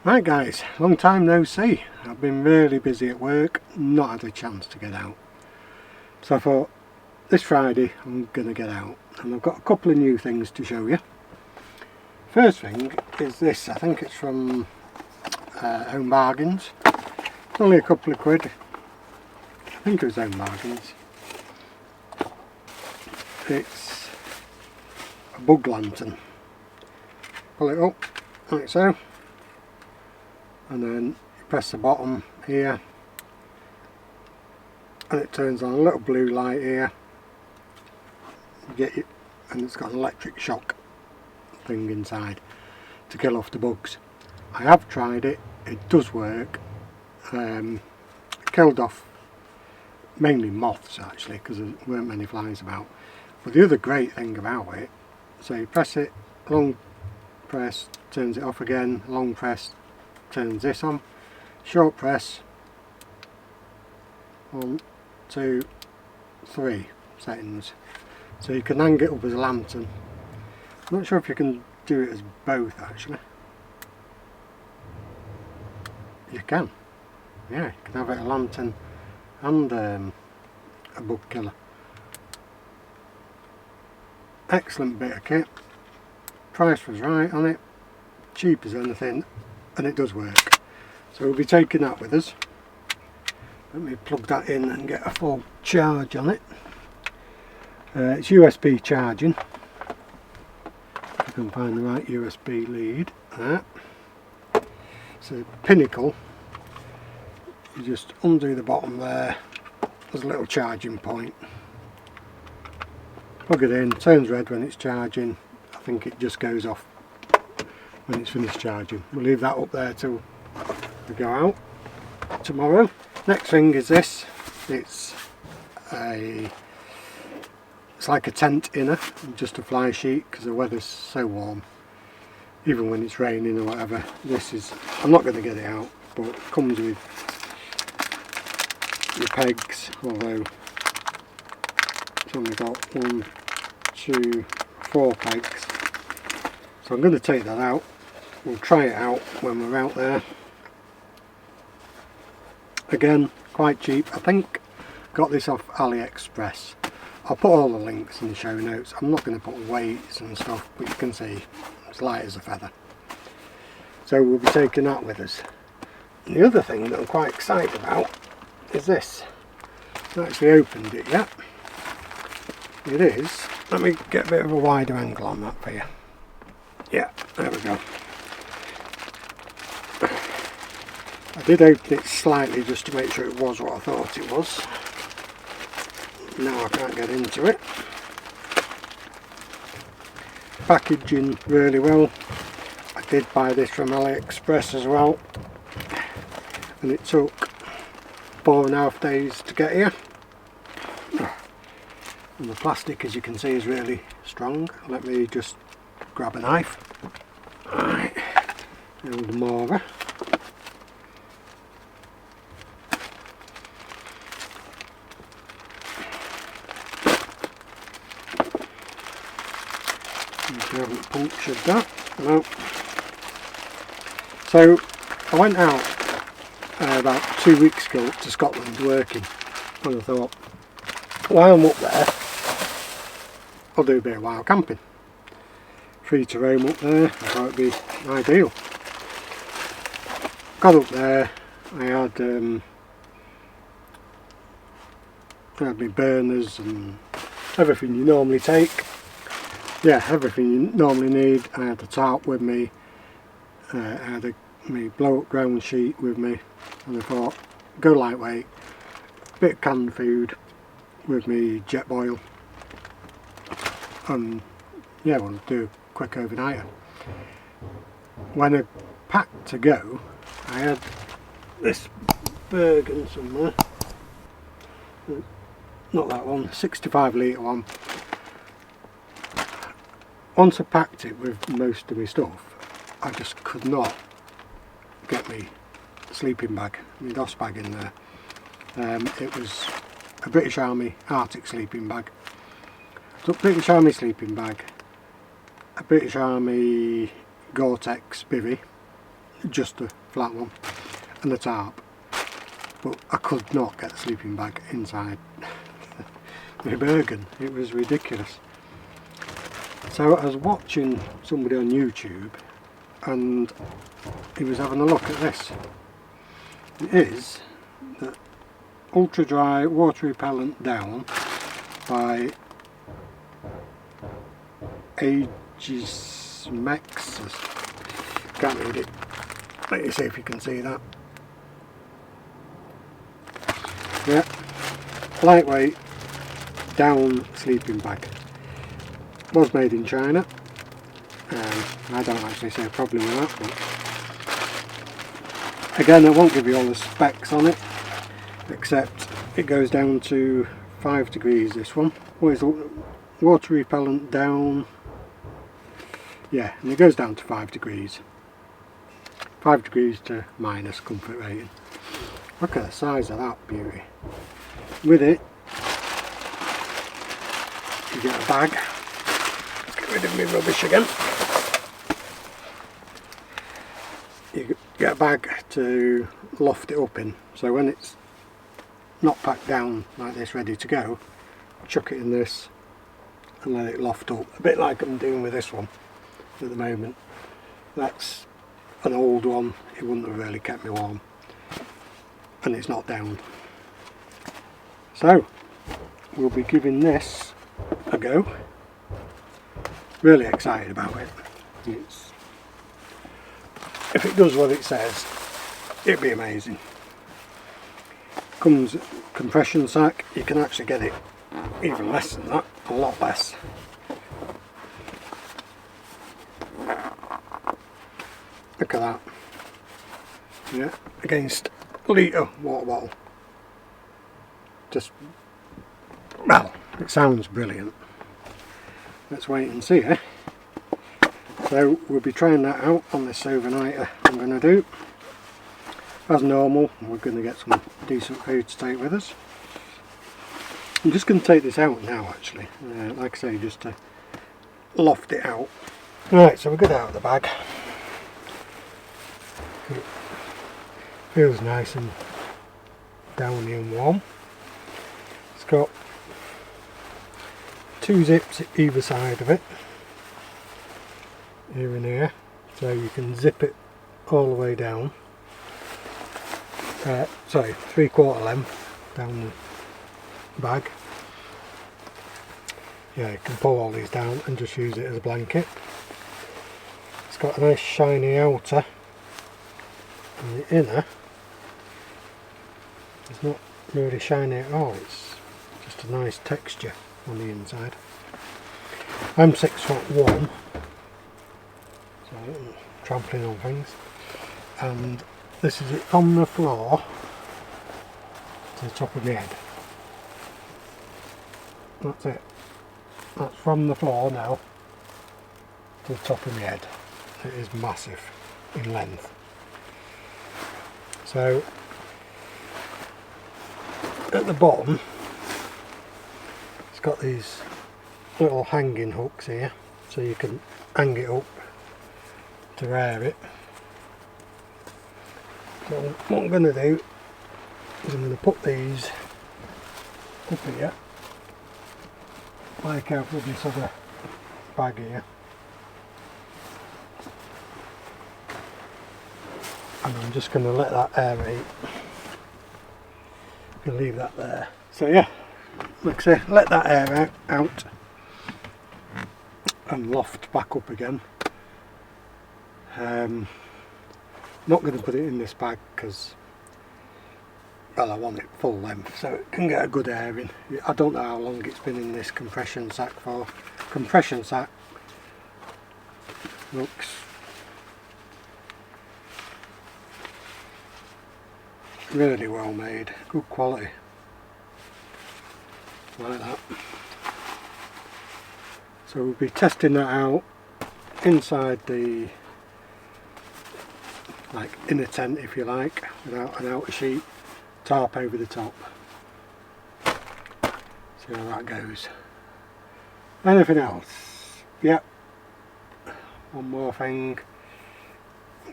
Right guys, long time no see. I've been really busy at work, not had a chance to get out. So I thought this Friday I'm going to get out, and I've got a couple of new things to show you. First thing is this. I think it's from Home Bargains. It's only a couple of quid. I think it was Home Bargains. It's a bug lantern. Pull it up like so, and then you press the bottom here and it turns on a little blue light here. You get it, and it's got an electric shock thing inside to kill off the bugs. I have tried it, it does work. Killed off mainly moths actually, because there weren't many flies about. But the other great thing about it, so you press it, long press turns it off again, long press turns this on, short press, 1, 2, 3 settings. So you can hang it up as a lantern. I'm not sure if you can do it as both actually. You can. Yeah, you can have it a lantern and a bug killer. Excellent bit of kit. Price was right on it. Cheap as anything, and it does work. So we'll be taking that with us. Let me plug that in and get a full charge on it. It's USB charging. If I can find the right USB lead. So Pinnacle. You just undo the bottom there. There's a little charging point. Plug it in. Turns red when it's charging. I think it just goes off when it's finished charging. We'll leave that up there till we go out tomorrow. Next thing is this. It's like a tent inner, just a fly sheet, because the weather's so warm. Even when it's raining or whatever. This is, I'm not going to get it out, but it comes with your pegs, although it's only got 1, 2, 4 pegs. So I'm going to take that out. We'll try it out when we're out there. Again, quite cheap. I think got this off AliExpress. I'll put all the links in the show notes. I'm not going to put weights and stuff, but you can see it's light as a feather. So we'll be taking that with us. And the other thing that I'm quite excited about is this. I haven't actually opened it yet. It is. Let me get a bit of a wider angle on that for you. Yeah, there we go. I did open it slightly just to make sure it was what I thought it was. Now I can't get into it. Packaging really well. I did buy this from AliExpress as well, and it took 4.5 days to get here. And the plastic, as you can see, is really strong. Let me just grab a knife. Alright, and more. I haven't punctured that. No. So I went out about 2 weeks ago to Scotland working, and I thought, while I'm up there, I'll do a bit of wild camping. Free to roam up there, I thought it'd be ideal. Got up there, I had my burners and everything you normally take. Yeah, everything you normally need. I had the tarp with me, I had my blow up ground sheet with me, and I thought, go lightweight, bit of canned food with me jet boil, and yeah, we'll do a quick overnighter. When I packed to go, I had this Bergen somewhere, not that one, 65 litre one. Once I packed it with most of my stuff, I just could not get my sleeping bag, my DOS bag in there. It was a British Army Arctic sleeping bag. So British Army sleeping bag, a British Army Gore-Tex bivvy, just a flat one, and a tarp. But I could not get the sleeping bag inside my Bergen. It was ridiculous. So I was watching somebody on YouTube and he was having a look at this. It is the Ultra Dry Water Repellent Down by Aegis Mexus. Can't read it. Let me see if you can see that. Yeah, lightweight down sleeping bag. Was made in China. I don't actually see a problem with that, but again, I won't give you all the specs on it, except it goes down to 5 degrees. This one, always water repellent down. Yeah, and it goes down to 5 degrees. 5 degrees to minus comfort rating. Look at the size of that beauty. With it, you get a bag. Get rid of my rubbish again. You get a bag to loft it up in. So when it's not packed down like this, ready to go, chuck it in this and let it loft up. A bit like I'm doing with this one at the moment. That's an old one. It wouldn't have really kept me warm. And it's not down. So we'll be giving this a go. Really excited about it. If it does what it says, it'd be amazing. Comes compression sack. You can actually get it even less than that, a lot less. Look at that. Yeah, against litre water bottle. Just, well, it sounds brilliant. Let's wait and see, eh? So we'll be trying that out on this overnighter I'm going to do. As normal, we're going to get some decent food to take with us. I'm just going to take this out now actually, like I say, just to loft it out. Right, so we'll get it out of the bag. It feels nice and downy and warm. It's got 2 zips either side of it, here and here, so you can zip it all the way down. Sorry, 3/4 length down the bag. Yeah, you can pull all these down and just use it as a blanket. It's got a nice shiny outer, and the inner is not really shiny at all. It's just a nice texture on the inside. I'm 6'1", so I'm trampling on things, and this is it from the floor to the top of my head. That's it. That's from the floor now to the top of my head. It is massive in length. So at the bottom it's got these little hanging hooks here, so you can hang it up to air it. So what I'm going to do is I'm going to put these up here like I've with this other bag here, and I'm just going to let that aerate. You can leave that there. So yeah, like I say, let that air out and loft back up again. Not going to put it in this bag because, well, I want it full length so it can get a good air in. I don't know how long it's been in this compression sack for. Compression sack looks really well made, good quality, like that. So we'll be testing that out inside the inner tent, if you like, without an outer sheet, tarp over the top. See how that goes. Anything else? Yep. One more thing.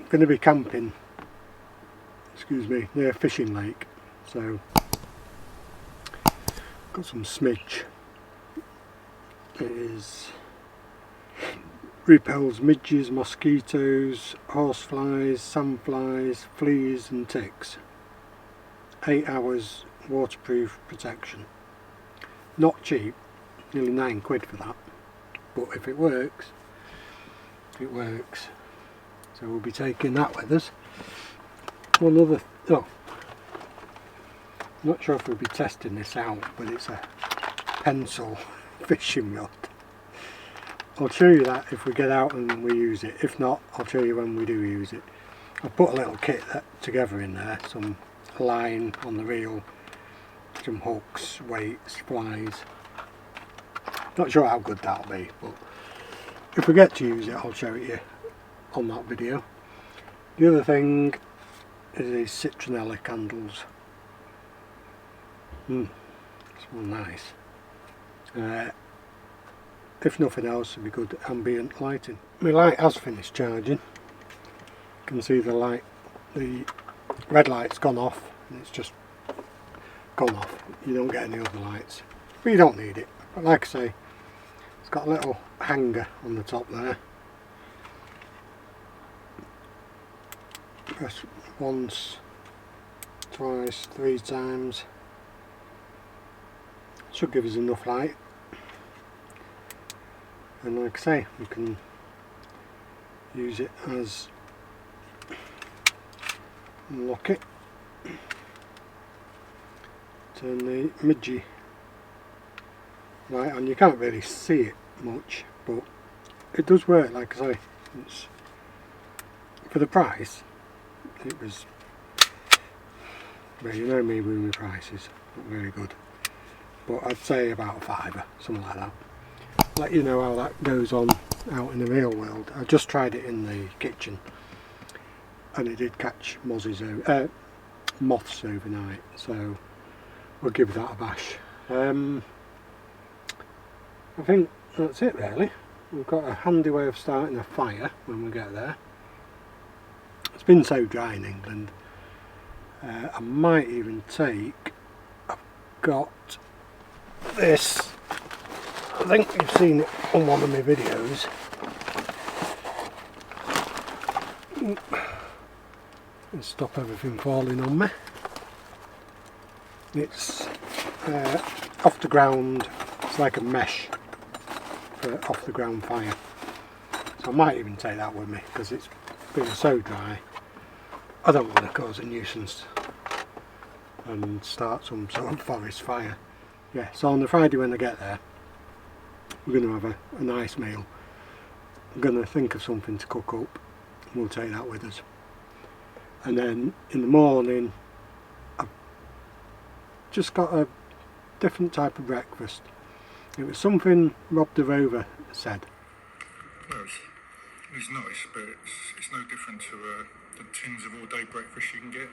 going to be camping, excuse me, near a fishing lake, so got some smidge. It is repels midges, mosquitoes, horseflies, sandflies, fleas and ticks. 8 hours waterproof protection. Not cheap, nearly £9 for that, but if it works, it works. So we'll be taking that with us. One other, I'm not sure if we'll be testing this out, but it's a pencil fishing rod. I'll show you that if we get out and we use it. If not, I'll show you when we do use it. I've put a little kit together in there, some line on the reel, some hooks, weights, flies. Not sure how good that'll be, but if we get to use it, I'll show it you on that video. The other thing is these citronella candles. Smell nice. If nothing else, it'd be good ambient lighting. My light has finished charging. You can see the light, the red light's gone off, and it's just gone off. You don't get any other lights, but you don't need it. But like I say, it's got a little hanger on the top there. Press once, twice, 3 times. Should give us enough light. And like I say, we can use it as, unlock it, turn the midgie light on. You can't really see it much, but it does work. Like I say, it's, for the price, it was, well, you know me with my prices, not very good, but I'd say about a £5, something like that. Let you know how that goes on out in the real world. I just tried it in the kitchen and it did catch moths overnight, so we'll give that a bash. I think that's it really. We've got a handy way of starting a fire when we get there. It's been so dry in England. I might even take, I've got this, I think you've seen it on one of my videos. And stop everything falling on me. It's off the ground, it's like a mesh for off the ground fire. So I might even take that with me because it's been so dry. I don't want to cause a nuisance and start some sort of forest fire. Yeah, so on the Friday when I get there, we're going to have a nice meal. I'm going to think of something to cook up and we'll take that with us. And then in the morning I've just got a different type of breakfast. It was something Rob the Rover said. Well, it's nice, but it's no different to the tins of all-day breakfast you can get.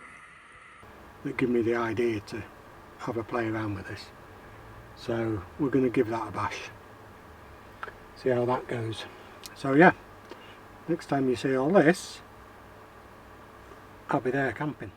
That gave me the idea to have a play around with this. So we're going to give that a bash. See how that goes. So yeah, next time you see all this, I'll be there camping.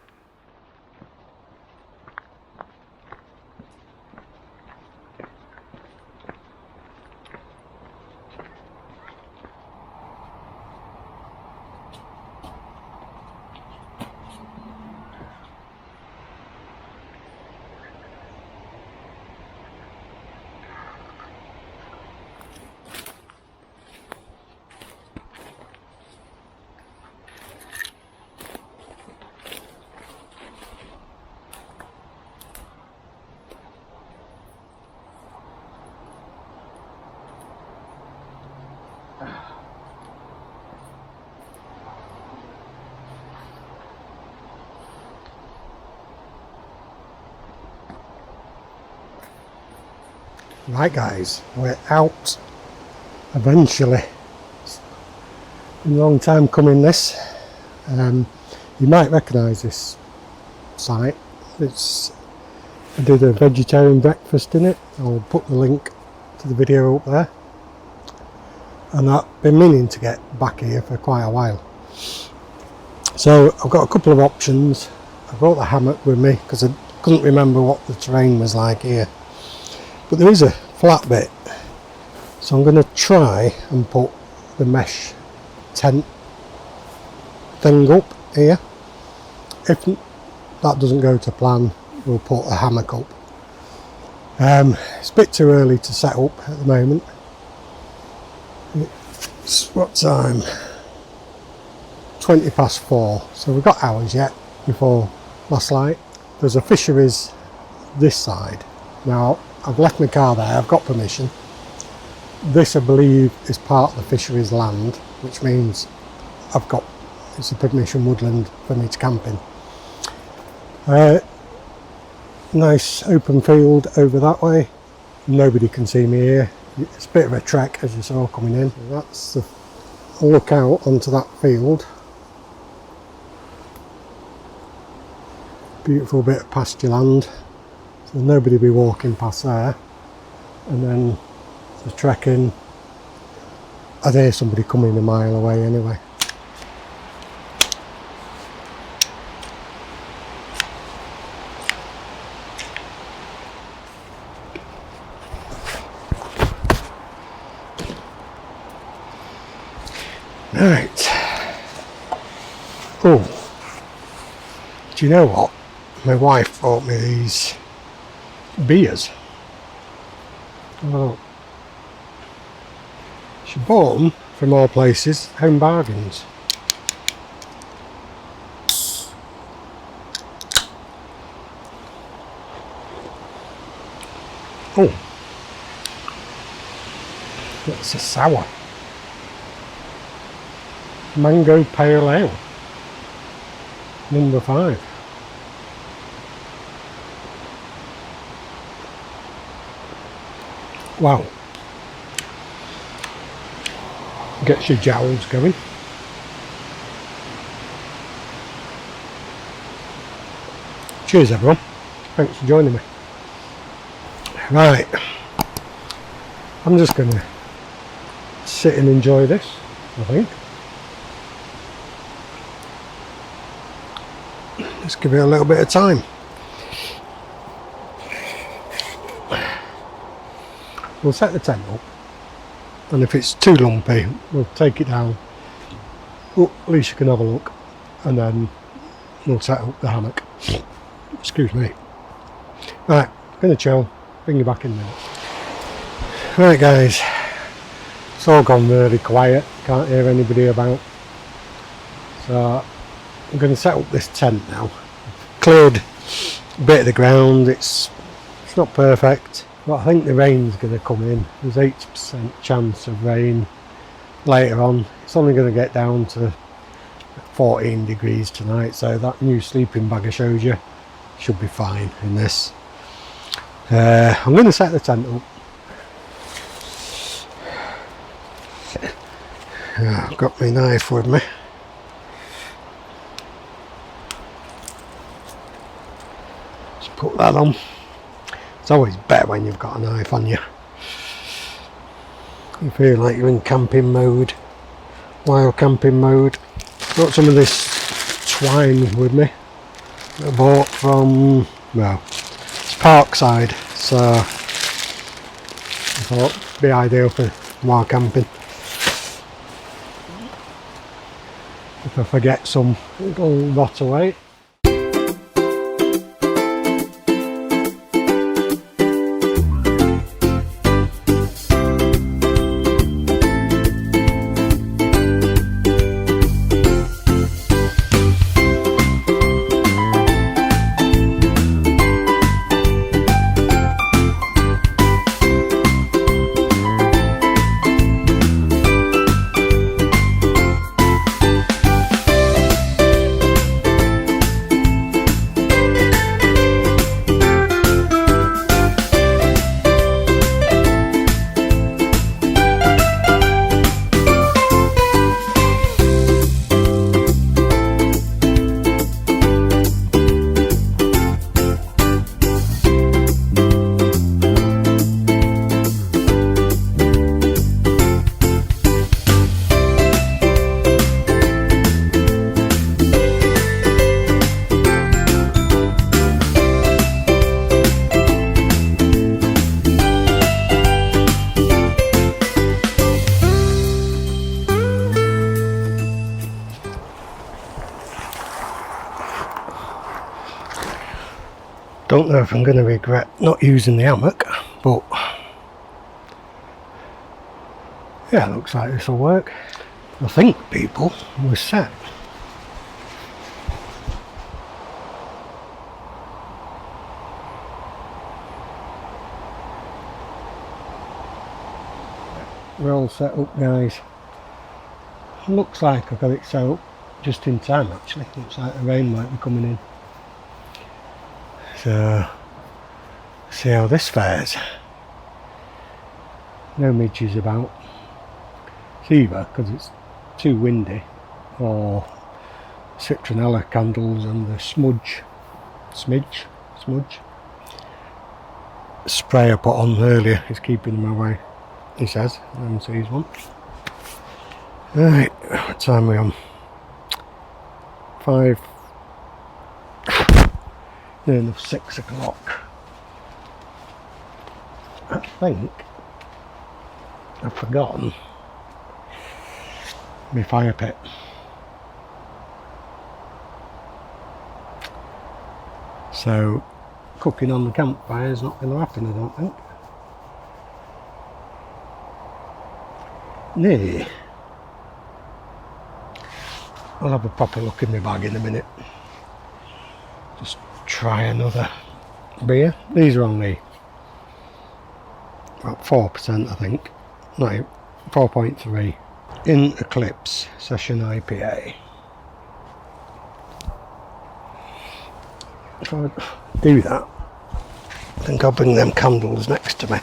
Right guys, we're out eventually. It's been a long time coming this. You might recognise this site. I did a vegetarian breakfast in it. I'll put the link to the video up there. And I've been meaning to get back here for quite a while. So I've got a couple of options. I brought the hammock with me because I couldn't remember what the terrain was like here, but there is a flat bit, so I'm going to try and put the mesh tent thing up here. If that doesn't go to plan, we'll put a hammock up. It's a bit too early to set up at the moment. It's what time? 4:20, so we've got hours yet before last light. There's a fisheries this side. Now I've left my car there, I've got permission. This I believe is part of the fisheries land, which means it's a permission woodland for me to camp in. Nice open field over that way. Nobody can see me here. It's a bit of a trek as you saw coming in. That's the look out onto that field. Beautiful bit of pasture land. So nobody will be walking past there. And then the trekking. I'd hear somebody coming a mile away anyway. Right. Oh, do you know what? My wife bought me these beers. Oh, she bought them from all places, Home Bargains. Oh, that's a sour. Mango Pale Ale, number 5. Wow, gets your jowls going. Cheers everyone, thanks for joining me. Right, I'm just going to sit and enjoy this, I think. Let's give it a little bit of time. We'll set the tent up, and if it's too lumpy, we'll take it down. Oh, at least you can have a look, and then we'll set up the hammock. Excuse me. Right, gonna chill, bring you back in a minute. Right guys, it's all gone really quiet, can't hear anybody about. So I'm going to set up this tent now. Cleared a bit of the ground, it's not perfect, but I think the rain's going to come in. There's 80% chance of rain later on. It's only going to get down to 14 degrees tonight, so that new sleeping bag I showed you should be fine in this. I'm going to set the tent up. I've got my knife with me. Just put that on. It's always better when you've got a knife on you. You feel like you're in camping mode, wild camping mode. Got some of this twine with me that I bought from, well, it's Parkside, so I thought it'd be ideal for wild camping. If I forget some, it'll rot away. Don't know if I'm going to regret not using the hammock, but yeah, looks like this will work. I think people were set. We're all set up, guys. Looks like I got it set up just in time actually. Looks like the rain might be coming in. So, see how this fares. No midges about. It's either because it's too windy or citronella candles and the smudge spray I put on earlier is keeping them away, he says. No one sees one. Right, what time are we on? 5, near enough 6 o'clock. I think I've forgotten my fire pit. So cooking on the campfire is not going to happen, I don't think. Nay. I'll have a proper look in my bag in a minute. Just try another beer. These are only about 4%, I think. No, 4.3. In Eclipse Session IPA. If I do that, I think I'll bring them candles next to me.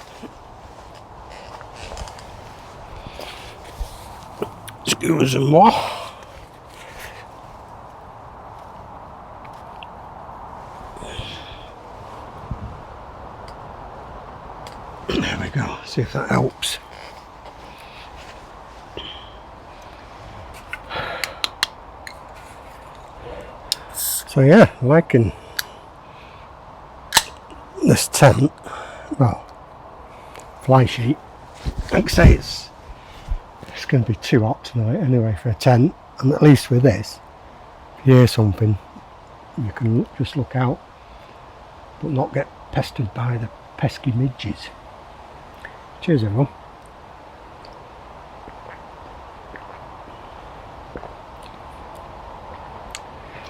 Excusez-moi. There we go, see if that helps. So yeah, liking this tent, well, fly sheet. Like I say, it's going to be too hot tonight anyway for a tent, and at least with this, if you hear something, you can just look out, but not get pestered by the pesky midges. Cheers everyone.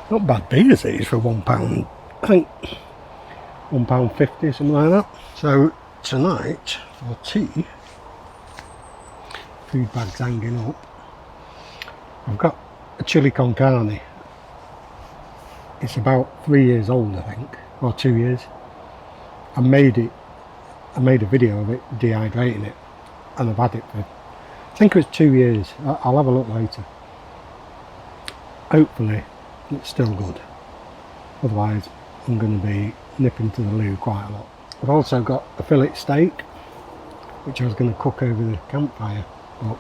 Not bad beers these for £1, I think £1.50, something like that. So tonight for tea, food bags hanging up, I've got a chili con carne. It's about 3 years old, I think, or 2 years. I made a video of it dehydrating it, and I've had it for, I think it was 2 years. I'll have a look later. Hopefully it's still good, otherwise I'm going to be nipping to the loo quite a lot. I've also got a fillet steak which I was going to cook over the campfire, but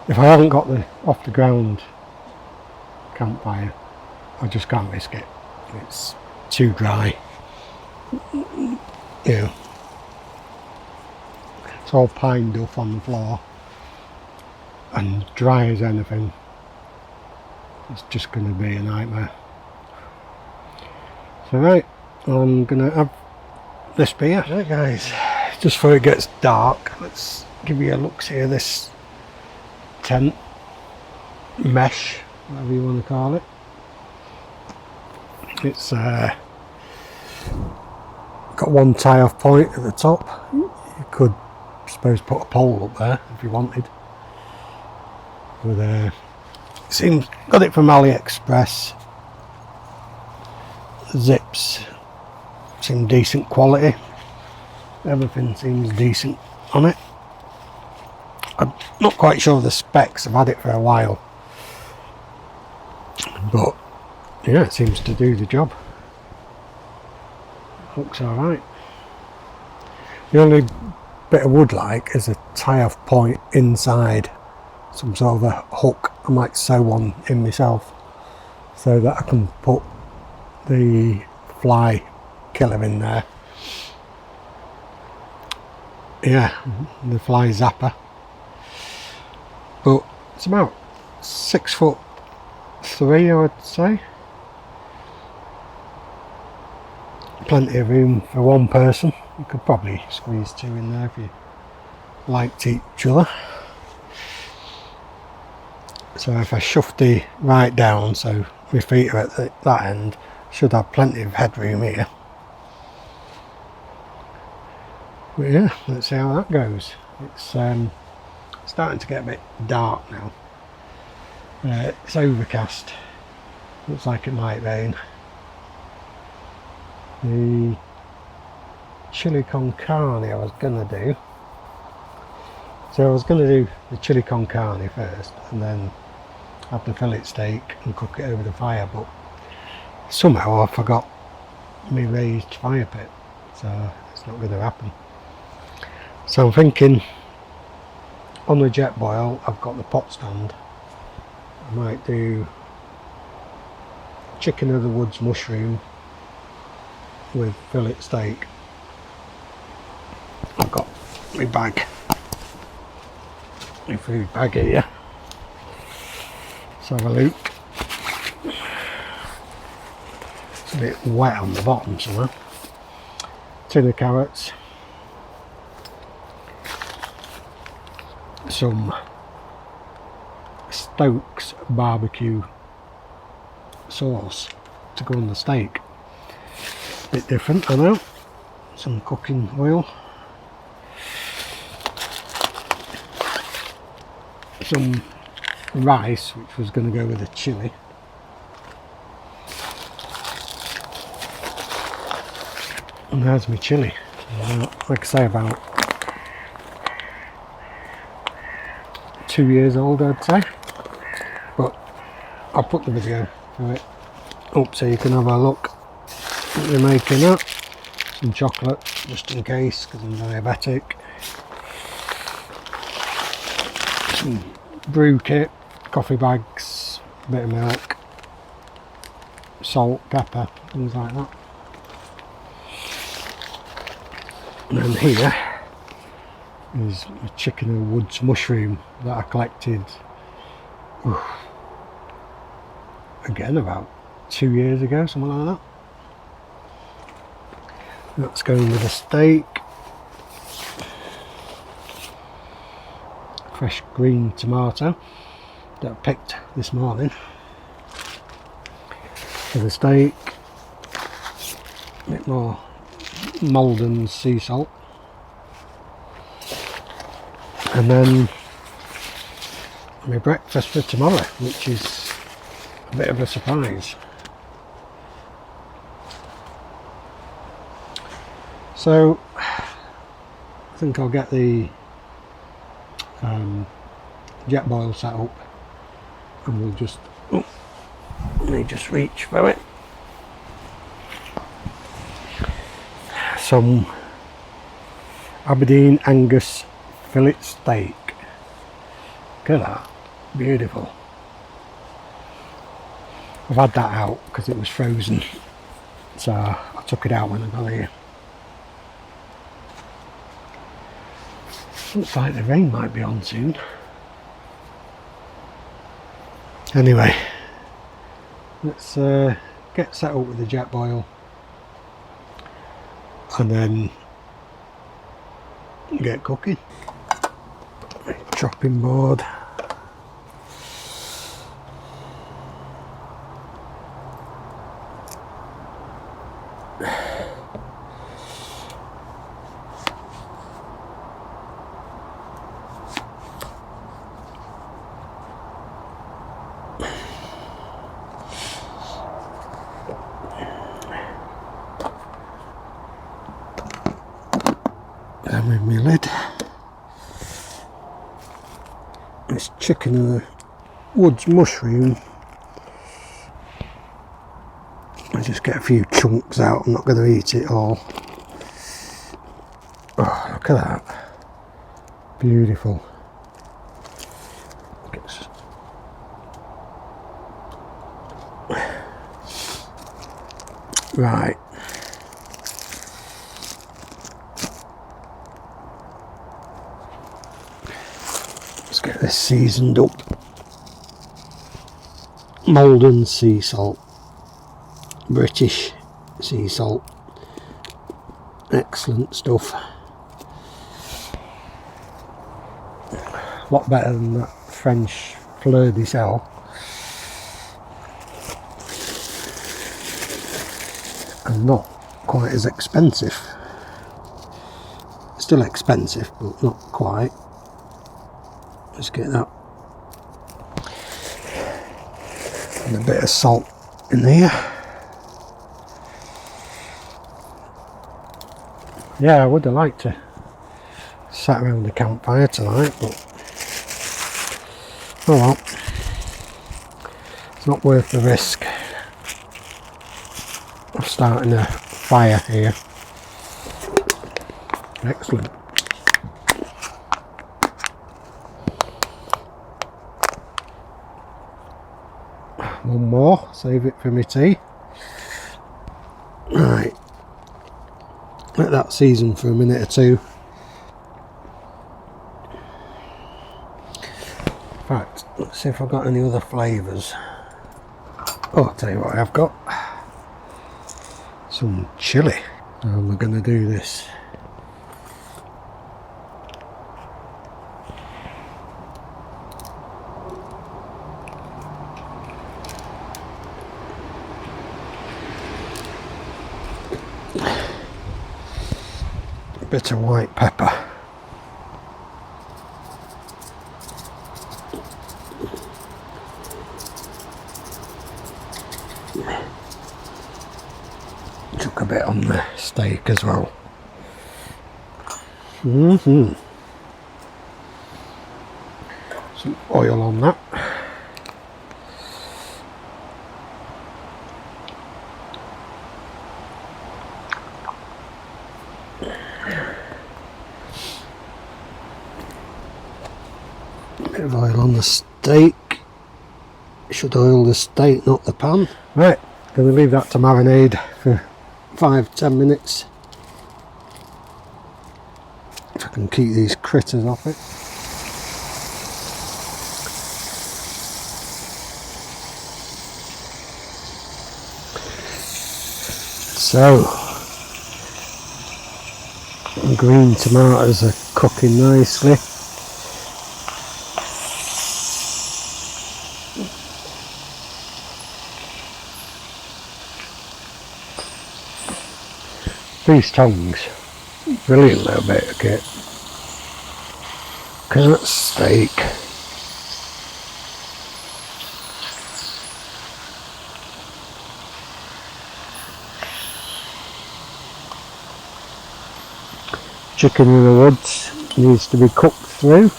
if I haven't got the off the ground campfire, I just can't risk it. It's too dry, you know. It's all pine duff on the floor and dry as anything. It's just going to be a nightmare. So right, I'm going to have this beer. Right guys, just before it gets dark, let's give you a look here. This tent, mesh, whatever you want to call it. It's got one tie-off point at the top. You could, I suppose, put a pole up there if you wanted. But seems, got it from AliExpress. Zips seem decent quality. Everything seems decent on it. I'm not quite sure of the specs. I've had it for a while, but yeah, it seems to do the job. Looks alright. The only bit I would like is a tie-off point inside, some sort of a hook. I might sew one in myself so that I can put the fly killer in there. Yeah, the fly zapper. But it's about 6'3", I would say. plenty of room for one person. You could probably squeeze 2 in there if you liked each other. So if I shove the right down so my feet are at that end, should have plenty of headroom here. But yeah, let's see how that goes. It's starting to get a bit dark now. It's overcast. Looks like it might rain. The chili con carne I was gonna do. So I was gonna do the chili con carne first, and then have the fillet steak and cook it over the fire. But somehow I forgot my raised fire pit, so it's not going to happen. So I'm thinking, on the jet boil I've got the pot stand. I might do chicken of the woods mushroom with fillet steak. I've got my bag, my food bag here. Let's have a look. It's a bit wet on the bottom somewhere. Tin of carrots, some Stokes barbecue sauce to go on the steak. Bit different, I know. Some cooking oil, some rice which was going to go with the chilli, and there's my chilli. Like I say, about 2 years old I'd say, but I'll put the video of it up so you can have a look what they're making up. Some chocolate just in case because I'm diabetic, some brew kit, coffee bags, a bit of milk, salt, pepper, things like that. And then here is a chicken and woods mushroom that I collected again about 2 years ago, something like that. That's going with a steak. Fresh green tomato that I picked this morning for the steak. A bit more Malden sea salt. And then my breakfast for tomorrow, which is a bit of a surprise. So I think I'll get the jet boil set up, and we'll just let me just reach for it. Some Aberdeen Angus fillet steak. Look at that, beautiful. I've had that out because it was frozen, so I took it out when I got here. Looks like the rain might be on soon. Anyway, let's get set up with the jet boil and then get cooking. Chopping board. And with my lid. This chicken of the woods mushroom. I just get a few chunks out, I'm not going to eat it all. Oh, look at that. Beautiful. Right. Let's get this seasoned up. Malden sea salt. British sea salt. Excellent stuff. A lot better than that French fleur de sel. And not quite as expensive. Still expensive, but not quite. Let's get that. And a bit of salt in here. Yeah, I would have liked to sat around the campfire tonight, but oh well, it's not worth the risk of starting a fire here. Excellent. One more, save it for my tea. Right, let that season for a minute or two. In fact, let's see if I've got any other flavours. Oh, I'll tell you what I've got. Some chilli. And we're going to do this. A bit of white pepper. Took a bit on the steak as well. Some oil on that. Bit of oil on the steak. Should oil the steak, not the pan. Right, going to leave that to marinade for 5-10 minutes. If I can keep these critters off it. So, green tomatoes are cooking nicely. These tongues, brilliant little bit of kit. Look at that steak. Chicken in the woods needs to be cooked through.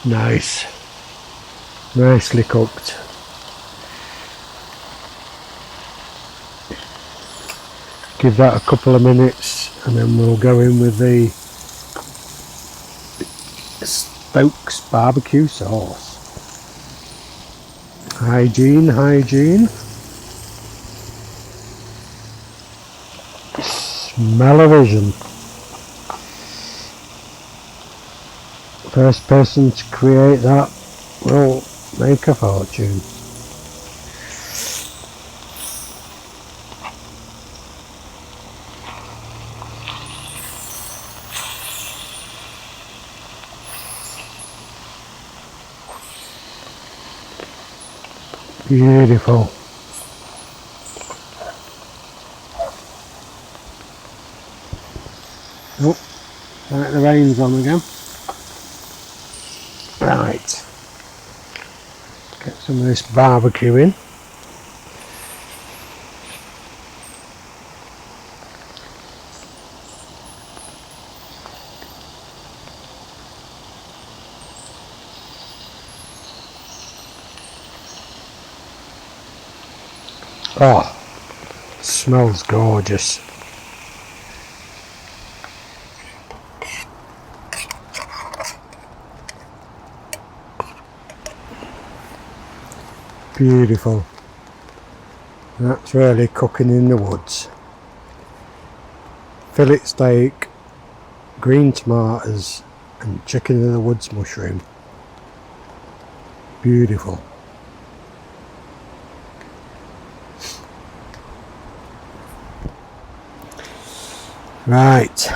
Nice, nicely cooked. Give that a couple of minutes and then we'll go in with the Spokes barbecue sauce. Hygiene, hygiene. Smell-o-vision. First person to create that will make a fortune. Beautiful. Oh, right, the rain's on again. Right, get some of this barbecue in. Oh, smells gorgeous. Beautiful. That's really cooking in the woods. fillet steak, green tomatoes and chicken in the woods mushroom. Beautiful. Right,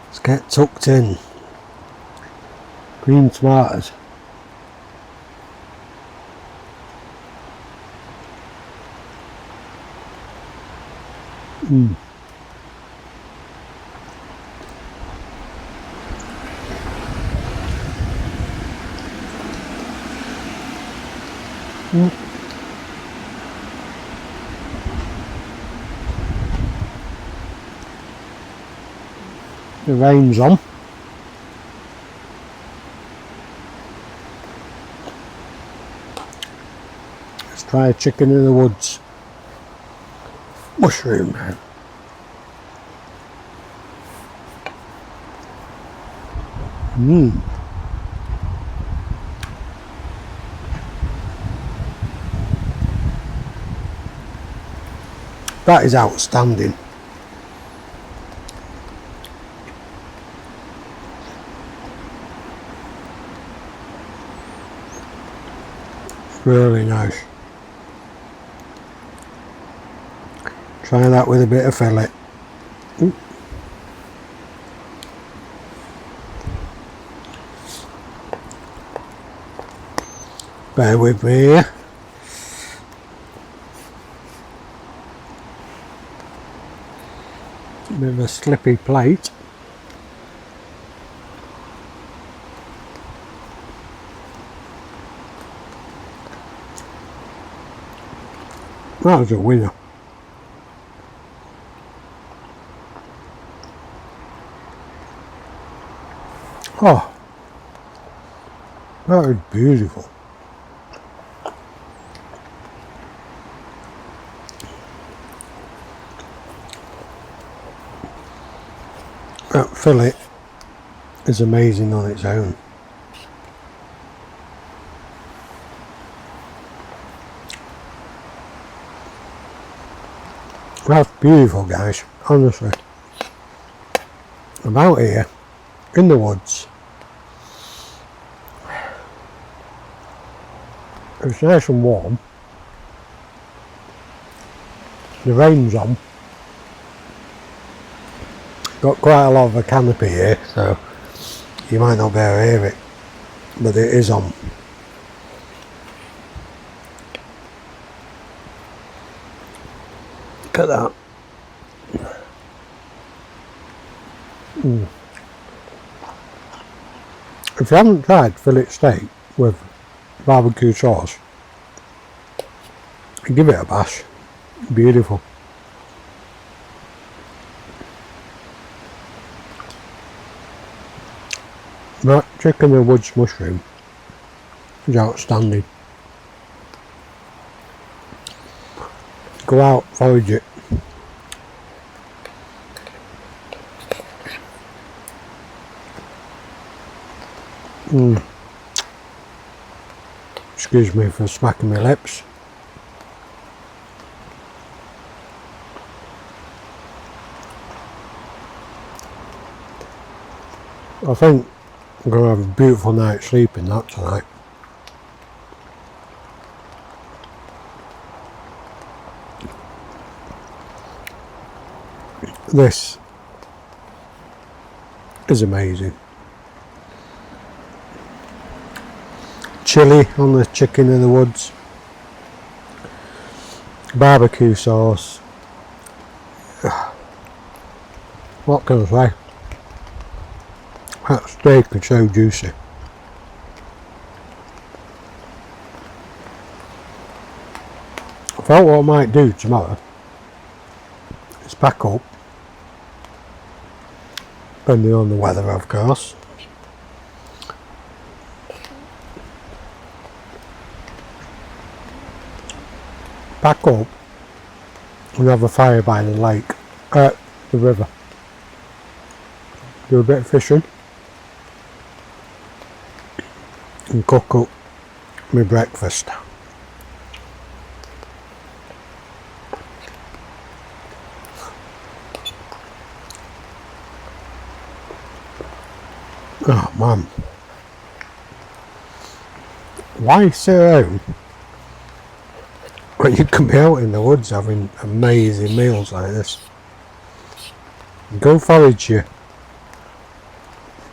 let's get tucked in. Green tomatoes. The rain's on. Let's try a chicken in the woods mushroom. That is outstanding. Really nice. Try that with a bit of fillet. Ooh. Bear with me here. A bit of a slippy plate. That was a winner. Oh, that is beautiful. That fillet is amazing on its own. That's beautiful, guys, honestly. I'm out here in the woods. It's nice and warm. The rain's on. Got quite a lot of a canopy here, so you might not be able to hear it, but it is on. Look at that. If you haven't tried fillet steak with barbecue sauce, give it a bash. Beautiful. That chicken and woods mushroom is outstanding. Go out, forage it. Excuse me for smacking my lips. I think I'm going to have a beautiful night's sleep in that tonight. This is amazing. Chili on the chicken in the woods. Barbecue sauce. What can I say? That steak is so juicy. I thought what I might do tomorrow is pack up, depending on the weather of course. Pack up and have a fire by the lake, the river. Do a bit of fishing and cook up my breakfast. Oh man. Why sit at home when you can be out in the woods having amazing meals like this? Go forage your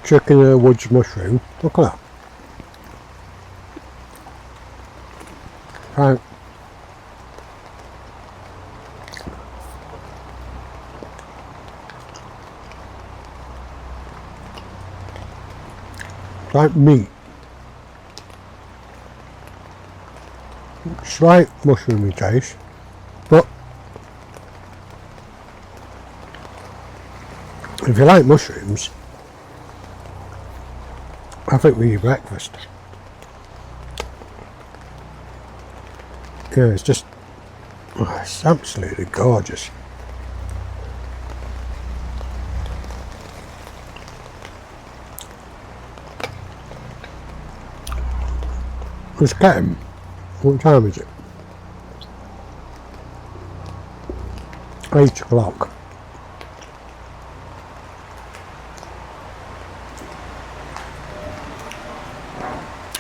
chicken and a woods mushroom. Look at that. Right. Like meat. Slight mushroomy taste, but if you like mushrooms, I think with your breakfast. Yeah, it's just, oh, it's absolutely gorgeous. Let's get him. What time is it? 8 o'clock.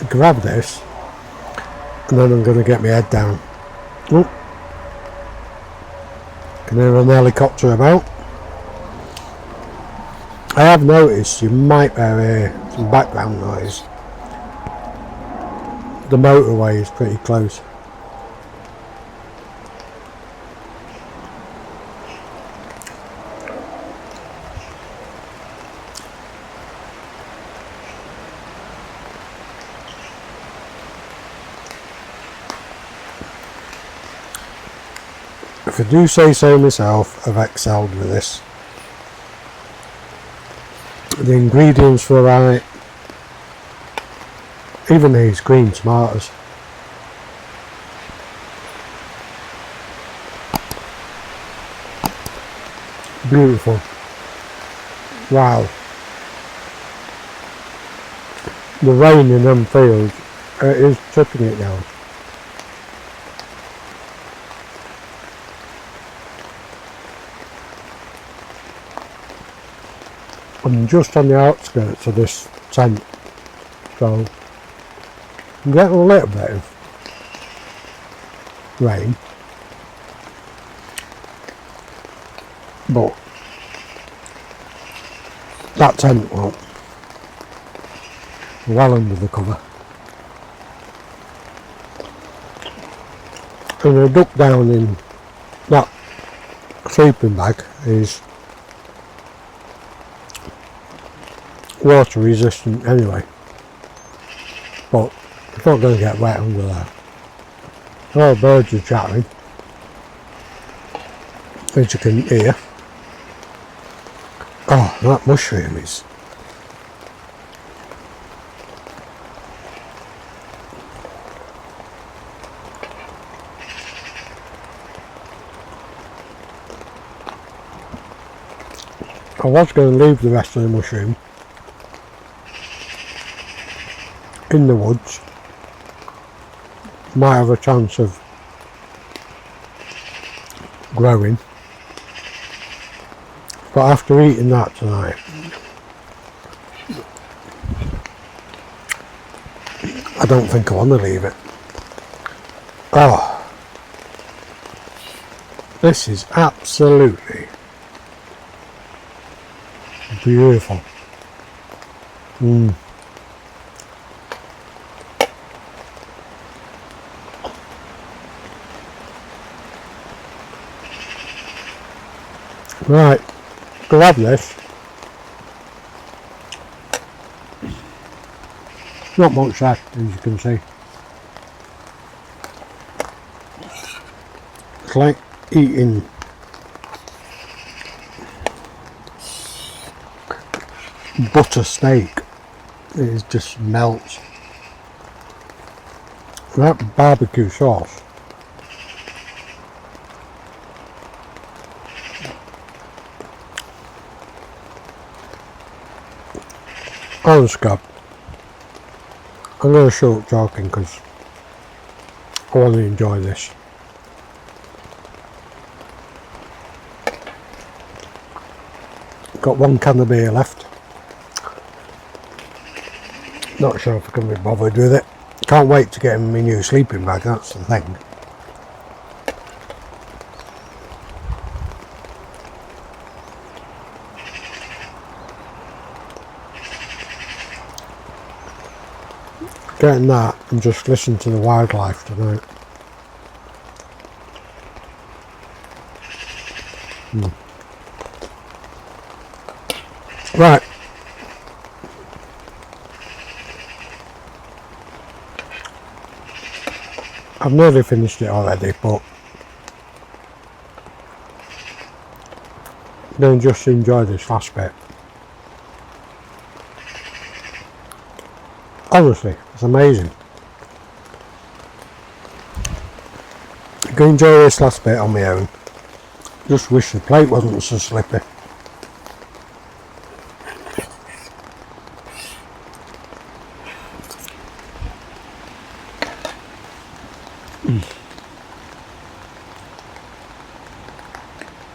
Grab this and then I'm going to get my head down. Oh, can hear an helicopter about. I have noticed you might hear some background noise. The motorway is pretty close. If I do say so myself, I've excelled with this. The ingredients were right. Even these green tomatoes. Beautiful. Wow. The rain in them fields, it is tipping it down. I'm just on the outskirts of this tent, so I'm getting a little bit of rain, but that tent won't. Well under the cover. And the duck down in that sleeping bag is water resistant anyway, but it's not going to get wet under there. Oh, birds are chattering, as you can hear. Oh, that mushroom is I was going to leave the rest of the mushroom in the woods. Might have a chance of growing, but after eating that tonight, I don't think I want to leave it. Oh, this is absolutely beautiful. Right, grab this. Not much left, as you can see. It's like eating butter steak. It just melts. That barbecue sauce, honest God, I'm going to shut up talking because I want to enjoy this. Got one can of beer left. Not sure if I can be bothered with it. Can't wait to get in my new sleeping bag, that's the thing. Getting that and just listen to the wildlife tonight. Right. I've nearly finished it already, but then just enjoy this last bit. Honestly, it's amazing. I can enjoy this last bit on my own. Just wish the plate wasn't so slippy.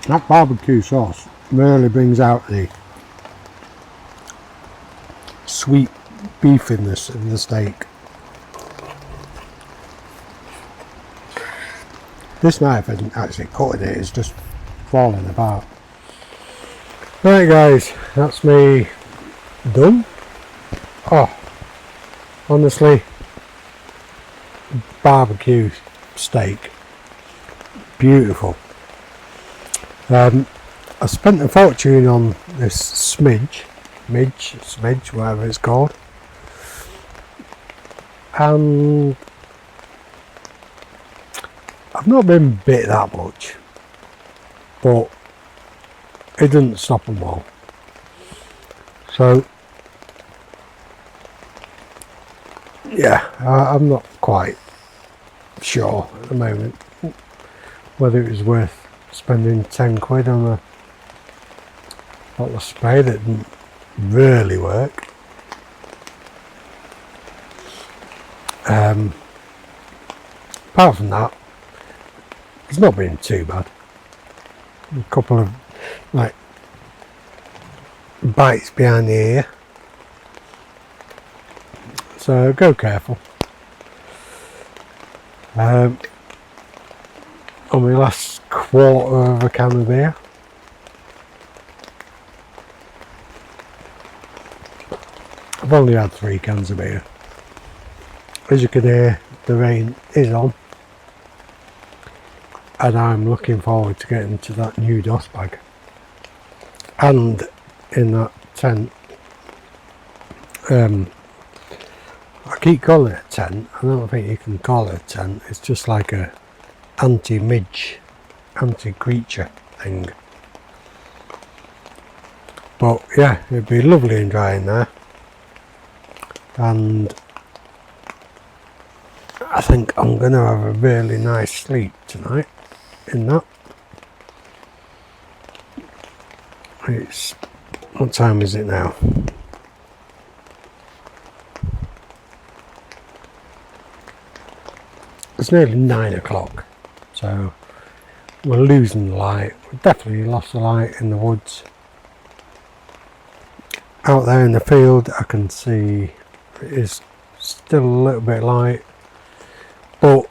That barbecue sauce really brings out the sweet beefiness in the steak. This knife isn't actually cutting it, it's just falling apart. Right guys, that's me done. Oh, honestly, barbecue steak, beautiful. I spent a fortune on this smidge, whatever it's called, and I've not been bit that much, but it didn't stop them all. So yeah, I'm not quite sure at the moment whether it was worth spending 10 quid on a bottle of spray that didn't really work. Apart from that, it's not been too bad. A couple of like bites behind the ear, so go careful. On my last quarter of a can of beer. I've only had 3 cans of beer. As you can hear, the rain is on, and I'm looking forward to getting to that new dust bag. And in that tent, I keep calling it a tent. I don't think you can call it a tent. It's just like a anti-midge, anti-creature thing. But yeah, it'd be lovely and dry in there, and I think I'm going to have a really nice sleep tonight in that. It's, what time is it now? It's nearly 9 o'clock, so we're losing the light. We definitely lost the light in the woods. Out there in the field I can see it is still a little bit light, but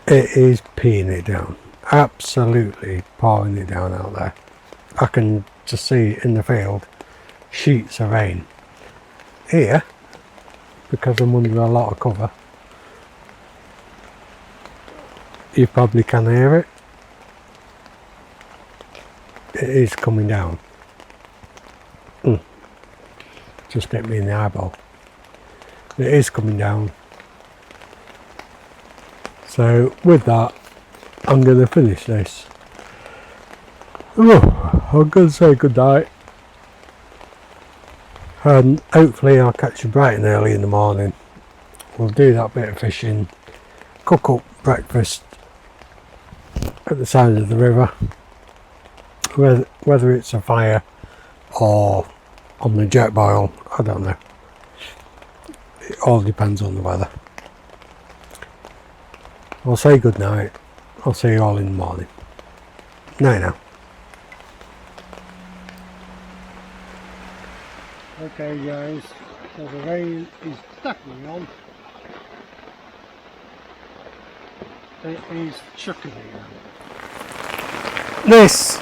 it is peeing it down, absolutely pouring it down out there. I can just see in the field sheets of rain. Here, because I'm under a lot of cover, you probably can hear it. It is coming down. Just hit me in the eyeball. It is coming down. So with that, I'm going to finish this. Oh, I'm going to say good night, and hopefully I'll catch you bright and early in the morning. We'll do that bit of fishing, cook up breakfast at the side of the river, whether it's a fire or on the jet boil, I don't know. It all depends on the weather. I'll say good night. I'll see you all in the morning. Night now. Okay guys, so the rain is definitely on. It is chucking it down. This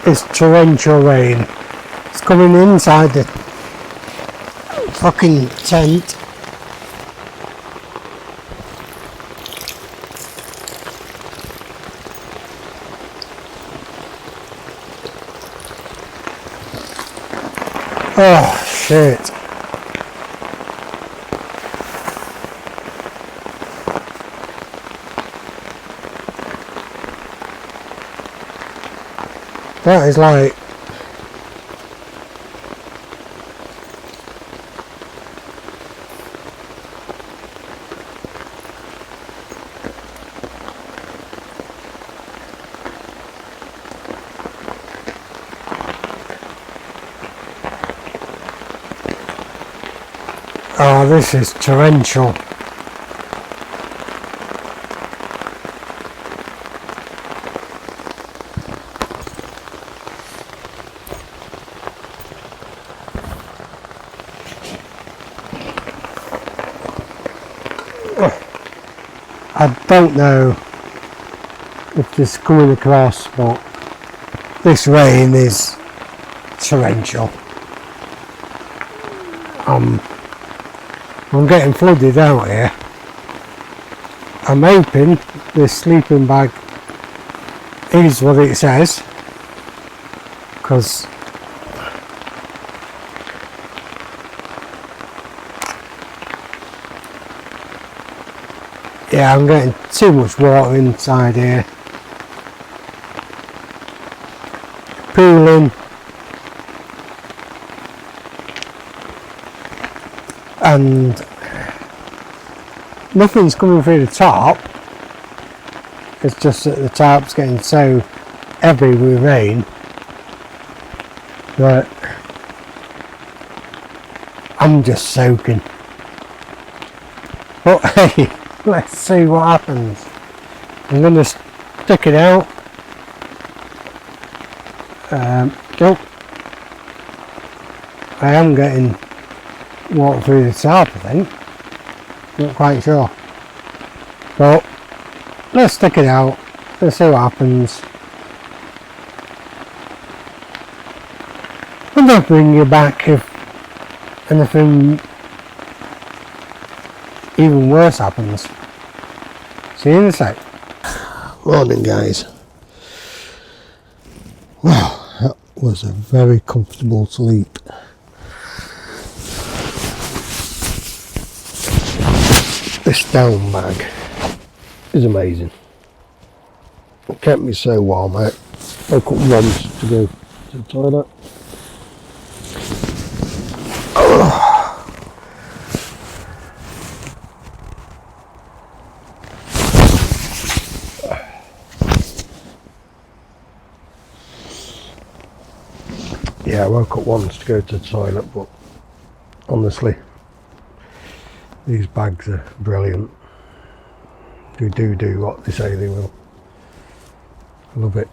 is torrential rain. It's coming inside the fucking tent. Oh shit. That is like oh, this is torrential. I don't know if this is coming across, but this rain is torrential. I'm getting flooded out here. I'm hoping this sleeping bag is what it says, because yeah, I'm getting too much water inside here. Pooling. And nothing's coming through the top. It's just that the tarp's getting so heavy with rain that I'm just soaking. But hey, let's see what happens. I'm going to stick it out. Nope. I am getting water through the tarp, I think. Not quite sure. But let's stick it out. Let's see what happens. And I'll bring you back if anything even worse happens. See you in a sec. Morning guys. Wow, that was a very comfortable sleep. This down bag is amazing. It kept me so warm. I woke up once to go to the toilet. Yeah, I woke up once to go to the toilet, but honestly, these bags are brilliant. They do what they say they will. I love it.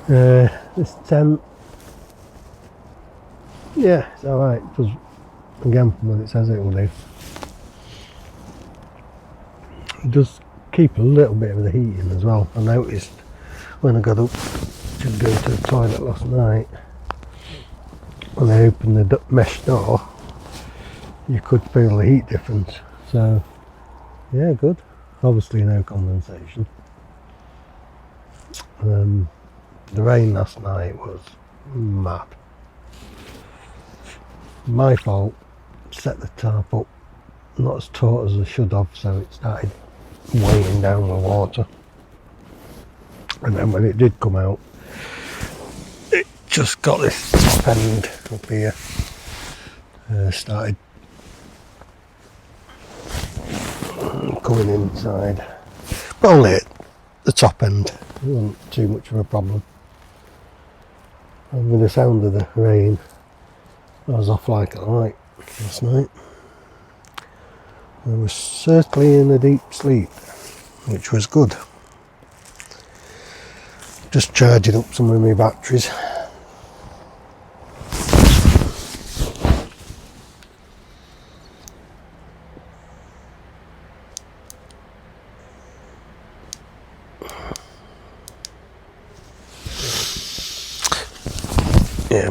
This tent, yeah, it's alright. It does, again, from what it says it will do. It does keep a little bit of the heat in as well. I noticed when I got up to go to the toilet last night, when I opened the mesh door, you could feel the heat difference. So yeah, good. Obviously no condensation. The rain last night was mad. My fault. Set the tarp up not as taut as I should have, so it started weighing down with water. And then when it did come out, it just got this top end up here. Started coming inside, but only at the top end. It wasn't too much of a problem. And with the sound of the rain, I was off like a light last night. I was certainly in a deep sleep, which was good. Just charging up some of my batteries.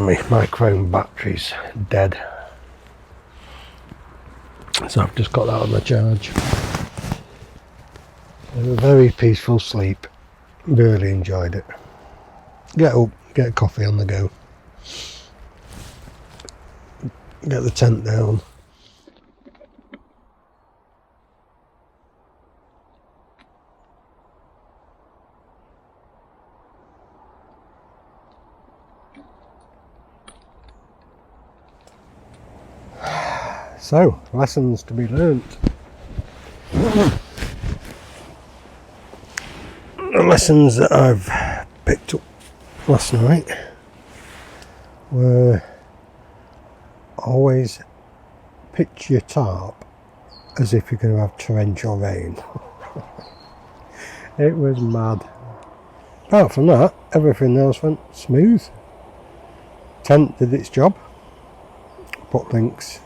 my microphone battery's dead, so I've just got that on the charge. A very peaceful sleep, really enjoyed it. Get up, get coffee on the go, get the tent down. So, lessons to be learnt. The lessons that I've picked up last night were always pitch your tarp as if you're going to have torrential rain. It was mad. Apart from that, everything else went smooth. Tent did its job. Put links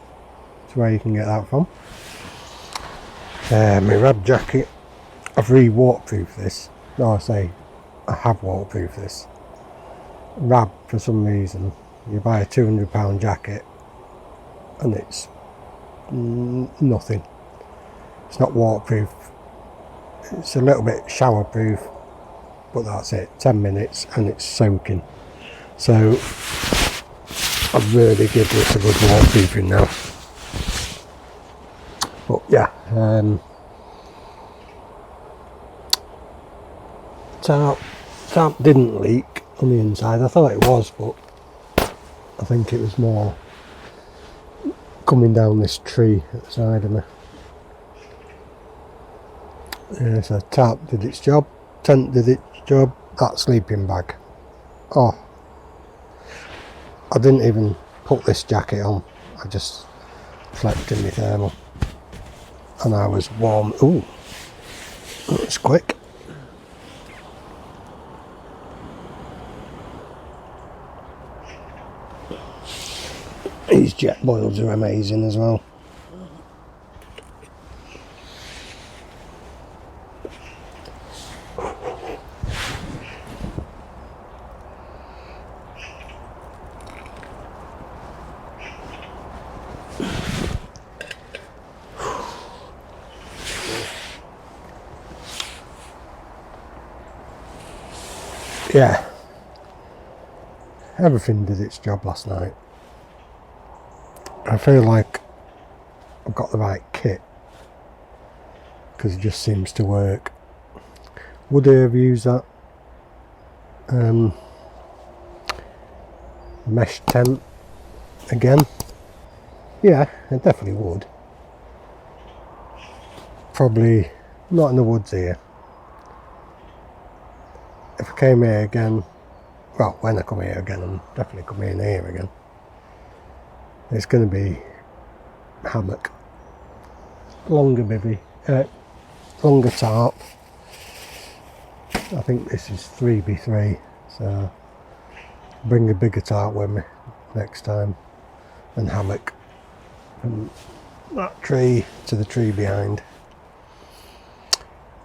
to where you can get that from. My rab jacket, I've re-waterproofed this. No, I have waterproofed this. Rab, for some reason, you buy a £200 jacket and it's nothing. It's not waterproof. It's a little bit shower proof, but that's it. 10 minutes and it's soaking. So I'd really give this a good waterproofing now. But yeah, tarp didn't leak on the inside. I thought it was, but I think it was more coming down this tree at the side of me. Yeah, so tarp did its job, tent did its job. That sleeping bag, oh, I didn't even put this jacket on, I just slept in my thermal and I was warm. Ooh, that was quick. These jet boils are amazing as well. Yeah, everything did its job last night. I feel like I've got the right kit because it just seems to work. Would I have used that mesh tent again? Yeah, I definitely would. Probably not in the woods here. If I came here again, well, when I come here again, I'm definitely coming in here again. It's going to be hammock, longer bivvy, longer tarp. I think this is 3x3, so bring a bigger tarp with me next time, and hammock from that tree to the tree behind.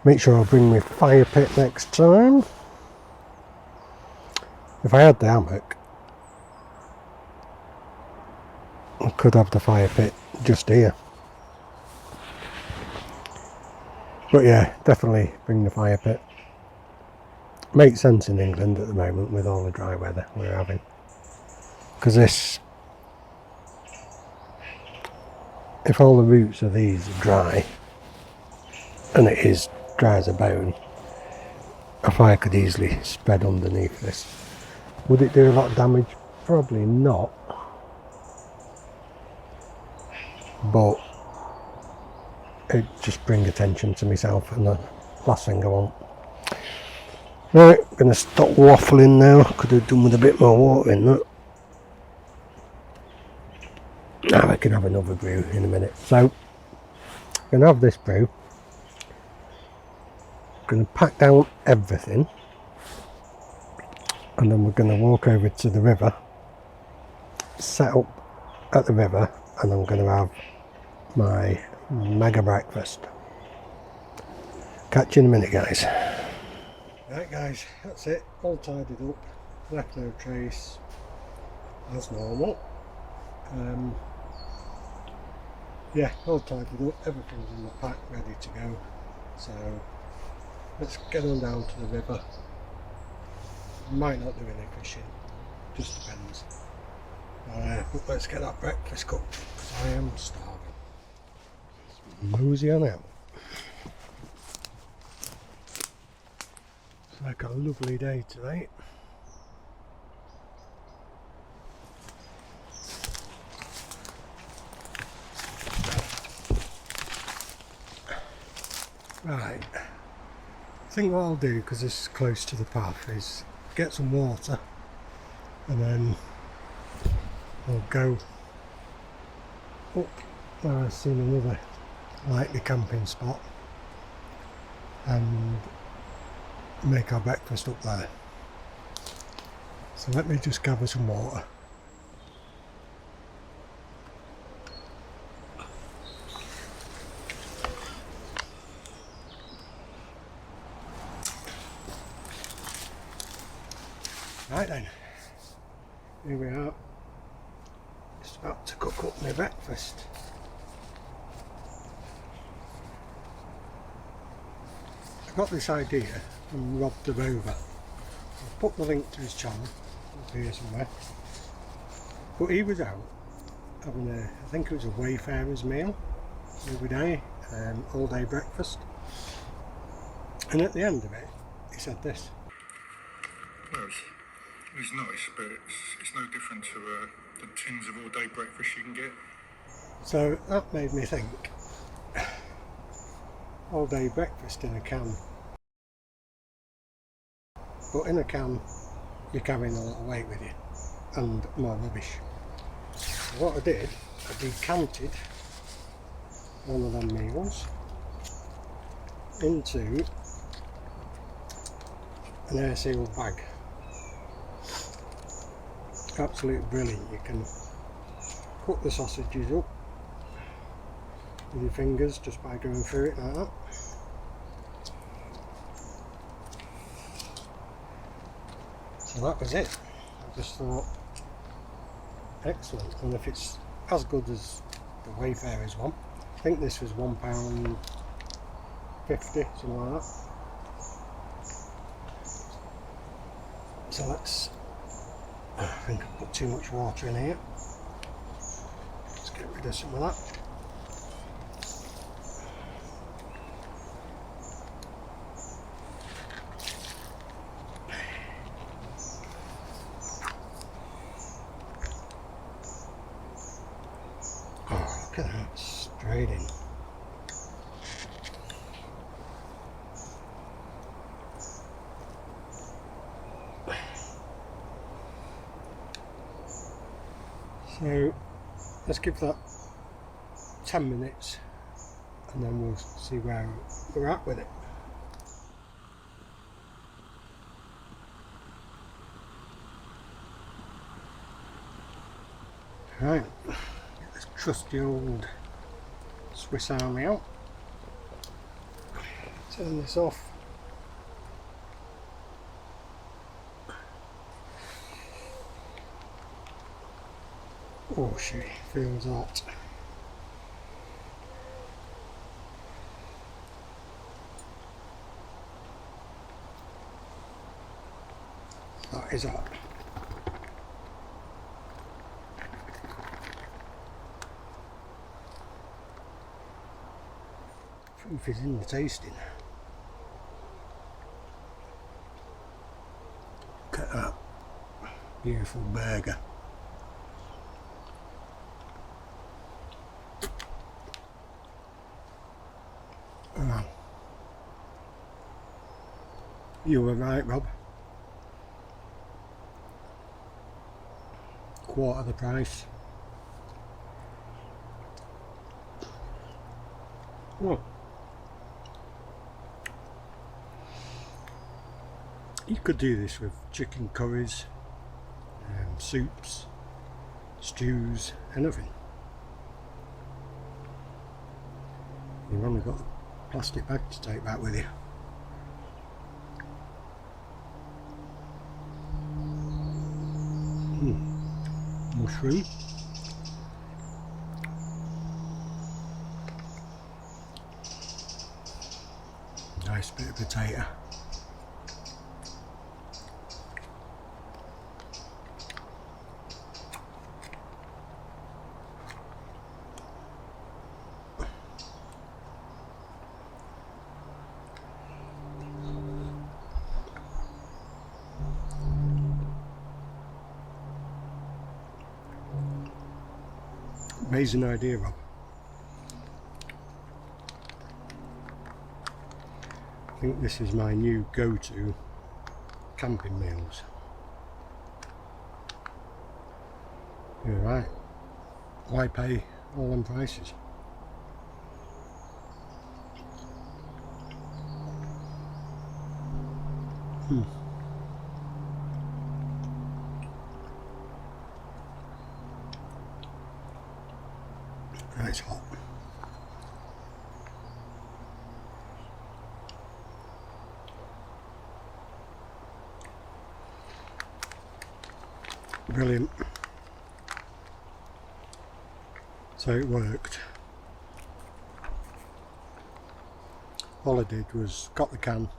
Make sure I bring my fire pit next time. If I had the hammock, I could have the fire pit just here. But yeah, definitely bring the fire pit. Makes sense in England at the moment with all the dry weather we're having. Because this, if all the roots of these are dry, and it is dry as a bone, a fire could easily spread underneath this. Would it do a lot of damage? Probably not. But it just brings attention to myself, and the last thing I want. Right, I'm going to stop waffling now. Could have done with a bit more water in that. Now I can have another brew in a minute. So, I'm going to have this brew. I'm going to pack down everything. And then we're going to walk over to the river. Set up at the river. And I'm going to have my mega breakfast. Catch you in a minute, guys. Right guys, that's it, all tidied up, left no trace. as normal. Yeah, all tidied up, everything's in the pack ready to go. So let's get on down to the river. Might not do any fishing, just depends. But let's get that breakfast cooked because I am starving. Mosey on out. It's like a lovely day today. Right, I think what I'll do, because this is close to the path, is get some water and then I'll go up where I've seen another likely camping spot and make our breakfast up there. So let me just gather some water. Right then, here we are, just about to cook up my breakfast. I got this idea from Rob the Rover. I'll put the link to his channel up here somewhere. But he was out having I think it was a Wayfarer's meal the other day, all day breakfast. And at the end of it, he said this. Well, it's nice, but it's no different to the tins of all-day breakfast you can get. So that made me think, all day breakfast in a can. But in a can, you're carrying a lot of weight with you, and more rubbish. So what I did, I decanted one of them meals into an air sealed bag. Absolutely brilliant. You can cut the sausages up with your fingers just by going through it like that. So that was it. I just thought, excellent. And if it's as good as the Wayfarer's one, I think this was £1.50, something like that. So let's, I think I put too much water in here. Let's get rid of some of that. Oh, look at that, straight in. So let's give that 10 minutes and then we'll see where we're at with it. Right, get this trusty old Swiss Army out. Turn this off. Oh, she feels hot. That is hot. Proof is in the tasting. Look at that beautiful burger. You were right, Rob. Quarter the price. Oh. You could do this with chicken curries, soups, stews, anything. You've only got a plastic bag to take back with you. mushroom. Nice bit of potato. Amazing idea, Rob. I think this is my new go-to camping meals. You're right. Why pay all them prices? It's hot. Brilliant. So it worked. All I did was got the can,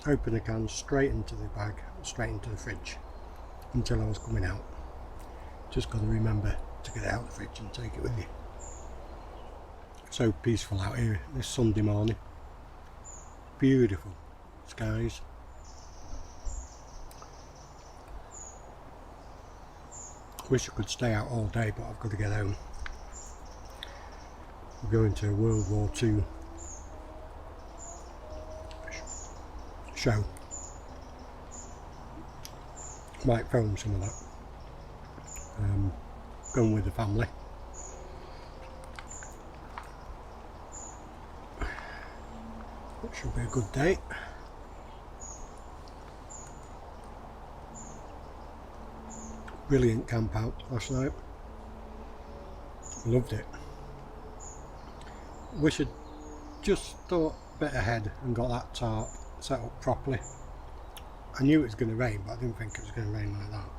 open the can straight into the bag, straight into the fridge until I was coming out. Just got to remember to get it out of the fridge and take it with you. So peaceful out here this Sunday morning. Beautiful skies. Wish I could stay out all day, but I've got to get home. We're going to a World War II show. Might film some of that. Going with the family. It should be a good day. Brilliant camp out last night. Loved it. Wish I'd just thought a bit ahead and got that tarp set up properly. I knew it was going to rain, but I didn't think it was going to rain like that.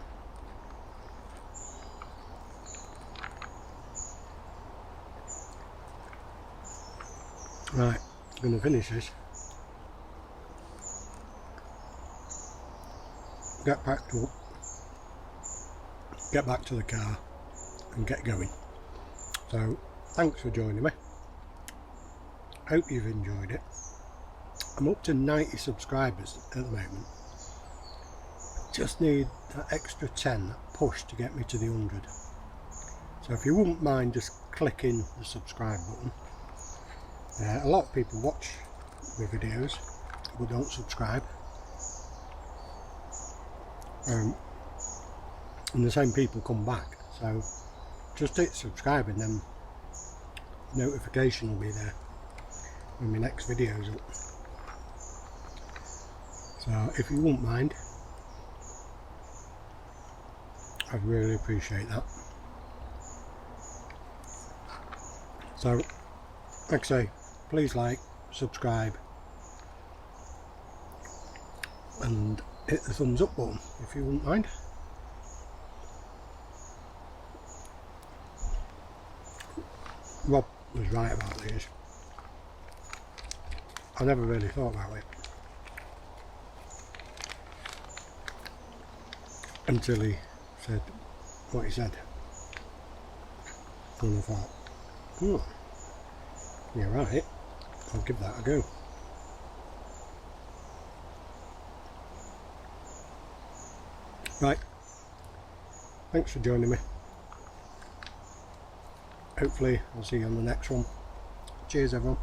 Right, I'm going to finish this. Get back to the car and get going. So thanks for joining me. Hope you've enjoyed it. I'm up to 90 subscribers at the moment. Just need that extra 10, that push to get me to the 100. So if you wouldn't mind just clicking the subscribe button. A lot of people watch my videos but don't subscribe. And the same people come back, so just hit subscribe and then notification will be there when my next video's up. So if you wouldn't mind, I'd really appreciate that. So like I say, please like, subscribe and hit the thumbs up button if you wouldn't mind. Rob was right about these. I never really thought about it until he said what he said, and I thought, you're right, I'll give that a go. Right, thanks for joining me. Hopefully I'll see you on the next one. Cheers everyone.